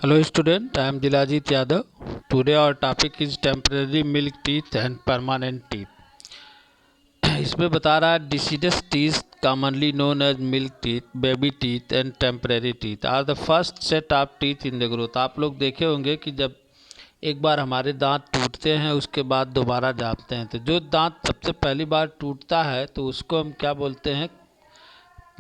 Hello student, I am Dilajit Yadav. Today our topic is temporary milk teeth and permanent teeth. इसमें बता रहा है deciduous teeth commonly known as milk teeth, baby teeth and temporary teeth are the first set of teeth in the growth. आप लोग देखे होंगे कि जब एक बार हमारे दांत टूटते हैं उसके बाद दोबारा जाते हैं, तो जो दांत सबसे पहली बार टूटता है तो उसको हम क्या बोलते हैं,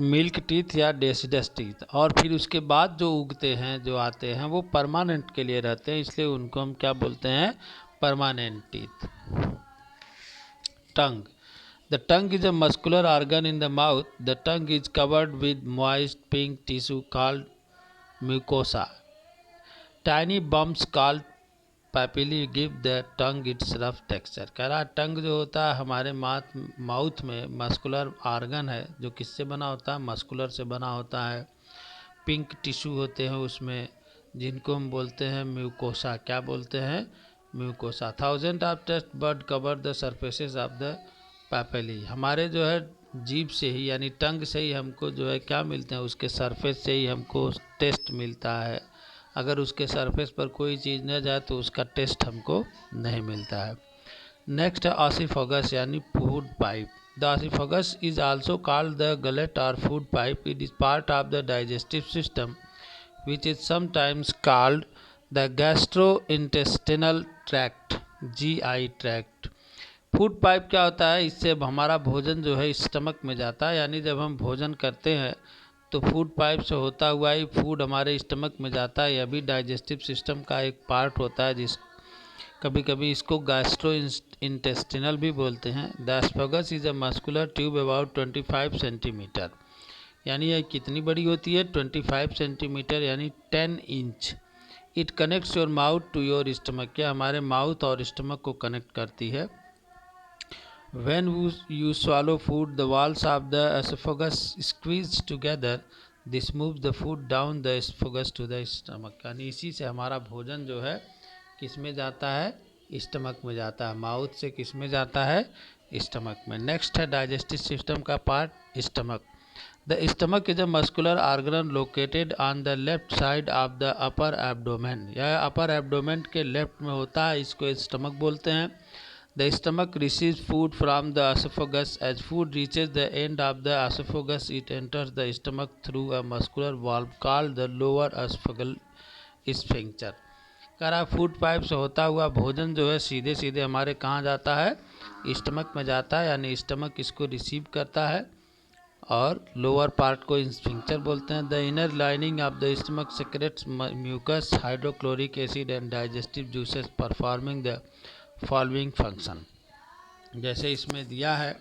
मिल्क टीथ या डेसिडस टीथ। और फिर उसके बाद जो उगते हैं जो आते हैं वो परमानेंट के लिए रहते हैं, इसलिए उनको हम क्या बोलते हैं, permanent teeth. Tongue, the tongue is a muscular organ in the mouth. The tongue is covered with moist pink tissue called mucosa. Tiny bumps called papillae give the tongue its rough texture. कह रहा टंग जो होता है हमारे mouth में muscular organ है जो किससे बना होता है, मस्कुलर से बना होता है। पिंक टिश्यू होते हैं उसमें जिनको हम बोलते हैं म्यूकोसा। क्या बोलते हैं, म्यूकोसा। थाउजेंड ऑफ टेस्ट बर्ड cover the surfaces of the papillae. हमारे जो है जीभ से ही यानी टंग से ही हमको जो है क्या मिलते हैं, उसके सरफेस से ही हमको टेस्ट मिलता है। अगर उसके सरफेस पर कोई चीज़ न जाए तो उसका टेस्ट हमको नहीं मिलता है। नेक्स्ट है ऑसिफोगस यानी food pipe. The oesophagus is also called the gullet और food pipe. It is part of the digestive system which is sometimes called the gastrointestinal tract, GI tract. Food pipe क्या होता है, इससे हमारा भोजन जो है स्टमक में जाता है, यानी जब हम भोजन करते हैं तो फूड पाइप से होता हुआ ही फूड हमारे स्टमक में जाता है। यह भी डाइजेस्टिव सिस्टम का एक पार्ट होता है, जिस कभी कभी इसको गैस्ट्रो इंटेस्टिनल भी बोलते हैं। The oesophagus is a muscular tube about 25 centimetre. यानी यह कितनी बड़ी होती है, 25 सेंटीमीटर यानी 10 inch. It connects your mouth to your stomach. यह हमारे माउथ और स्टमक को कनेक्ट करती है। When you swallow food, the walls of the esophagus squeeze together. This moves the food down the esophagus to the stomach. यानी इसी से हमारा भोजन जो है किस में जाता है, स्टमक में जाता है। माउथ से किस में जाता है, स्टमक में। नेक्स्ट है डाइजेस्टिव सिस्टम का part, stomach. The stomach is a muscular organ located on the left side of the upper abdomen. यह अपर एब्डोमेन के लेफ्ट में होता है, इसको स्टमक बोलते हैं। The stomach receives food from the esophagus. As food reaches the end of the esophagus, it enters the stomach through a muscular valve called the lower esophageal sphincter. कह रहा food pipe से होता हुआ भोजन जो है सीधे सीधे हमारे कहाँ जाता है, स्टमक में जाता है, यानी स्टमक इसको रिसीव करता है और लोअर पार्ट को स्फिंक्टर बोलते हैं। The inner lining of the stomach secretes mucus, hydrochloric acid and digestive juices performing the following function. जैसे इसमें दिया है,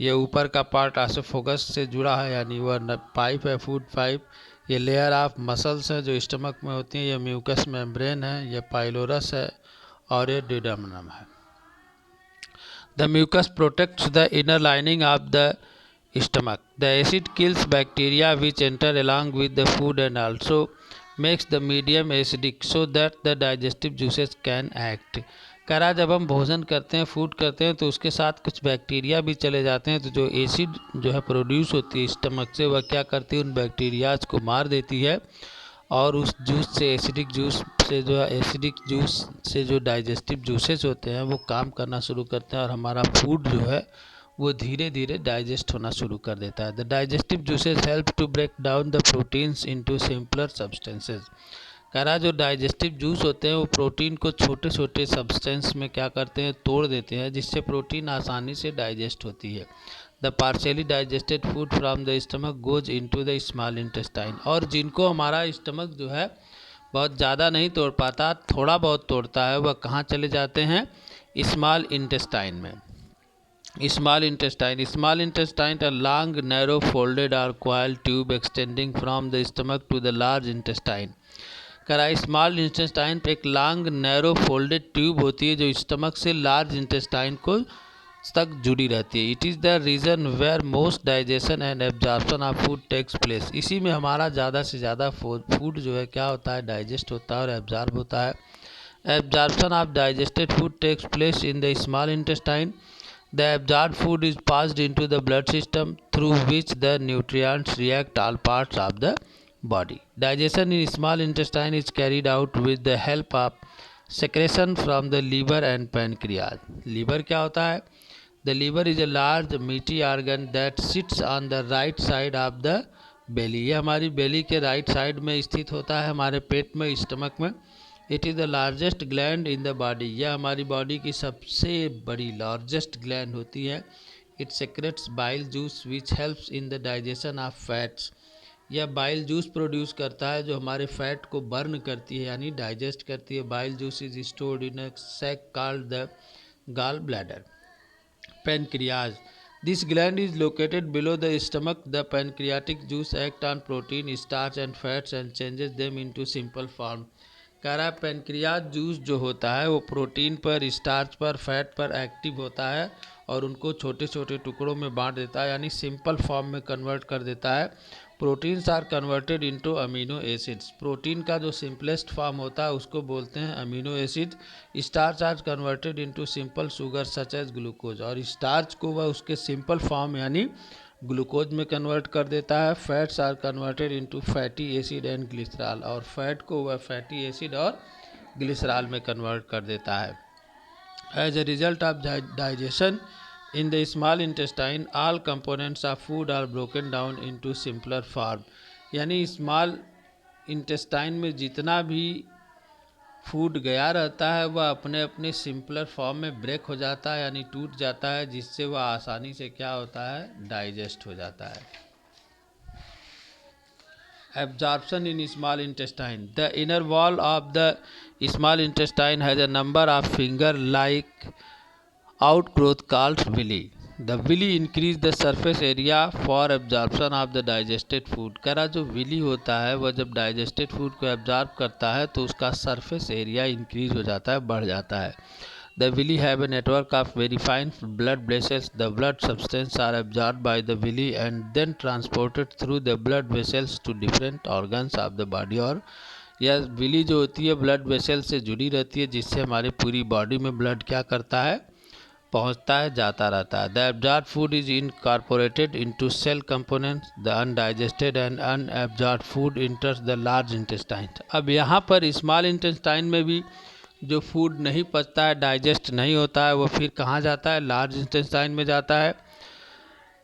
ये ऊपर का पार्ट एसोफेगस से जुड़ा है, यानी वह पाइप है, फूड पाइप। ये लेयर ऑफ मसल्स है जो स्टमक में होती हैं। ये म्यूकस मेम्ब्रेन है, ये पाइलोरस है और ये ड्यूडेनम है। The mucus protects the inner lining of the stomach. The acid kills bacteria which enter along with the food and also makes the medium acidic so that the digestive juices can act. कह रहा जब हम भोजन करते हैं, food करते हैं, तो उसके साथ कुछ बैक्टीरिया भी चले जाते हैं, तो जो एसिड जो है प्रोड्यूस होती है स्टमक से, वह क्या करती है, उन बैक्टीरियाज को मार देती है और उस जूस से, एसिडिक जूस से जो है, एसिडिक जूस से जो डाइजेस्टिव जूसेस होते हैं वो काम करना शुरू करते हैं और हमारा फूड जो है वो धीरे धीरे डाइजेस्ट होना शुरू कर देता है। The digestive juices help to break down the proteins into simpler substances. कह रहा जो डाइजेस्टिव जूस होते हैं वो प्रोटीन को छोटे छोटे सब्सटेंस में क्या करते हैं, तोड़ देते हैं, जिससे प्रोटीन आसानी से डाइजेस्ट होती है। The partially digested food from the stomach goes into the small intestine. और जिनको हमारा स्टमक जो है बहुत ज़्यादा नहीं तोड़ पाता, थोड़ा बहुत तोड़ता है, वह कहाँ चले जाते हैं, स्मॉल इंटेस्टाइन में। Small intestine. Small intestine a long, narrow, folded or coiled tube extending from the stomach to the large intestine. कह रहा है स्मॉल इंटेस्टाइन पे एक लॉन्ग नैरो फोल्डेड ट्यूब होती है जो स्टमक से लार्ज इंटेस्टाइन को तक जुड़ी रहती है। It is the region where most digestion and absorption of food takes place. इसी में हमारा ज़्यादा से ज़्यादा फूड जो है क्या होता है, डाइजेस्ट होता है और एब्जॉर्ब होता है। Absorption of digested food takes place in the small intestine. The absorbed food is passed into the blood system through which the nutrients react all parts of the body. Digestion in small intestine is carried out with the help of secretion from the liver and pancreas. Liver क्या होता है? The liver is a large meaty organ that sits on the right side of the belly. ये हमारी belly के right side में स्थित होता है, हमारे पेट में, स्टमक में. It is the largest gland in the body. यह हमारी body की सबसे बड़ी largest gland होती है. It secretes bile juice which helps in the digestion of fats. यह बाइल जूस प्रोड्यूस करता है जो हमारे फैट को बर्न करती है यानी डाइजेस्ट करती है. Bile juice is stored in a sac called the gall bladder. Pancreas. This gland is located below the stomach. The pancreatic juice acts on protein, starch and fats and changes them into simple form. कह रहा है pancreas juice जो होता है वो protein पर, starch पर, fat पर एक्टिव होता है और उनको छोटे छोटे टुकड़ों में बांट देता है यानी सिंपल फॉर्म में कन्वर्ट कर देता है. Proteins are converted into amino acids. Protein का जो सिंपलेस्ट फॉर्म होता है उसको बोलते हैं amino acid. Starch are converted into simple sugar such as glucose. और स्टार्च को वह उसके सिंपल फॉर्म यानी ग्लूकोज में कन्वर्ट कर देता है. Fats are converted into fatty acid and glycerol. और फैट को वह फैटी एसिड और ग्लिसरॉल में कन्वर्ट कर देता है. As a result of digestion in the small intestine all components of food are broken down into simpler form. यानी small intestine में जितना भी फूड गया रहता है वह अपने अपने सिंपलर फॉर्म में ब्रेक हो जाता है यानी टूट जाता है जिससे वह आसानी से क्या होता है डाइजेस्ट हो जाता है. Absorption in small intestine. The inner wall of the small intestine has a number of finger-like outgrowth called villi. The villi increase the surface area for absorption of the digested food. करा जो villi होता है वह जब digested food को absorb करता है तो उसका surface area increase हो जाता है, बढ़ जाता है. The villi have a network of very fine blood vessels. The blood substance are absorbed by the villi and then transported through the blood vessels to different organs of the body. और यह villi जो होती है blood vessel से जुड़ी रहती है जिससे हमारी पूरी body में blood क्या करता है, पहुंचता है, जाता रहता है. The absorb food is incorporated into cell components. The undigested and unabsorb food enters the large intestine. अब यहाँ पर स्मॉल इंटेस्टाइन में भी जो फूड नहीं पचता है, डाइजेस्ट नहीं होता है, वो फिर कहाँ जाता है, लार्ज इंटेस्टाइन में जाता है.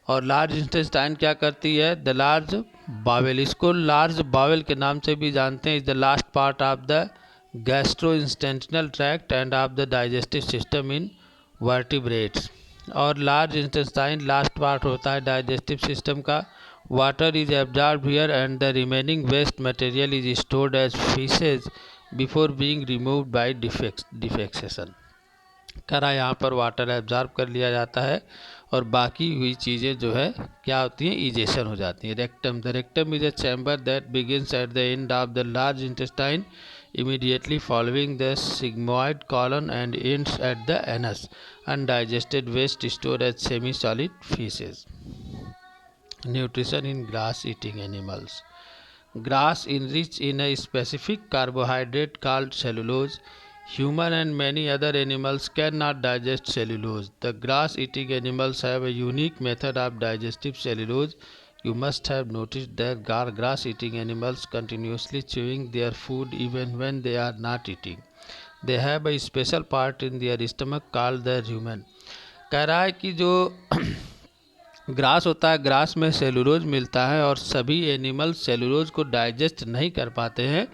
और लार्ज इंटेस्टाइन क्या करती है, द लार्ज बावेल, इसको लार्ज बावेल के नाम से भी जानते हैं, is the last part of the gastrointestinal tract and of the digestive system in vertebrates. और लार्ज इंटेस्टाइन लास्ट पार्ट होता है डाइजेस्टिव सिस्टम का. Water is absorbed here and the remaining waste material is stored as faeces before being removed by defecation. करा यहाँ पर water absorb कर लिया जाता है और बाकी हुई चीज़ें जो है क्या होती हैं, इजेशन हो जाती हैं. Rectum. The rectum is a chamber that begins at the end of the large intestine immediately following the sigmoid colon and ends at the anus. Undigested waste stored as semi-solid feces. Nutrition in grass-eating animals. Grass enriched in a specific carbohydrate called cellulose. Human and many other animals cannot digest cellulose. The grass-eating animals have a unique method of digestive cellulose. You must have noticed that grass-eating animals continuously chewing their food even when they are not eating. They have a special part in their stomach called the rumen. कह रहा है कि जो grass होता है, grass में cellulose मिलता है और सभी एनिमल सेलुलोज को डाइजेस्ट नहीं कर पाते हैं,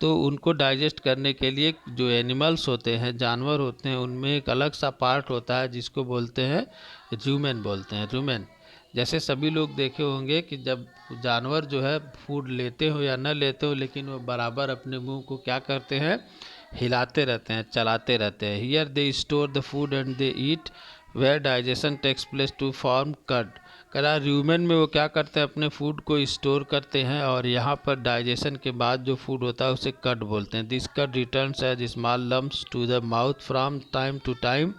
तो उनको डाइजेस्ट करने के लिए जो एनिमल्स होते हैं, जानवर होते हैं, उनमें एक अलग सा पार्ट होता है जिसको बोलते हैं रूमेन, बोलते हैं रूमेन. जैसे सभी लोग देखे होंगे कि जब जानवर जो है फूड लेते हो या न लेते हो लेकिन वो बराबर अपने मुंह को क्या करते हैं, हिलाते रहते हैं, चलाते रहते हैं. Here they store the food and they eat where digestion takes place to form cud. करा ह्यूमन में वो क्या करते हैं, अपने फूड को स्टोर करते हैं और यहाँ पर डाइजेशन के बाद जो फूड होता है उसे कड बोलते हैं. This cud returns as small lumps to the mouth from time to time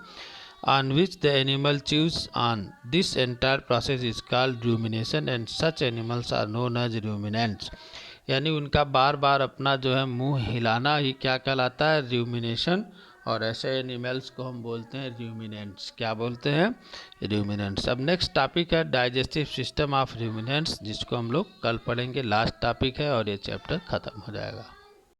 on which the animal chews on. This entire process is called rumination and such animals are known as ruminants. यानी उनका बार बार अपना जो है मुंह हिलाना ही क्या कहलाता है, रूमिनेशन. और ऐसे एनिमल्स को हम बोलते हैं रूमिनेंट्स। क्या बोलते हैं? रूमिनेंट्स। अब नेक्स्ट टॉपिक है डाइजेस्टिव सिस्टम ऑफ रूमिनेंट्स, जिसको हम लोग कल पढ़ेंगे। लास्ट टॉपिक है और ये चैप्टर ख़त्म हो जाएगा।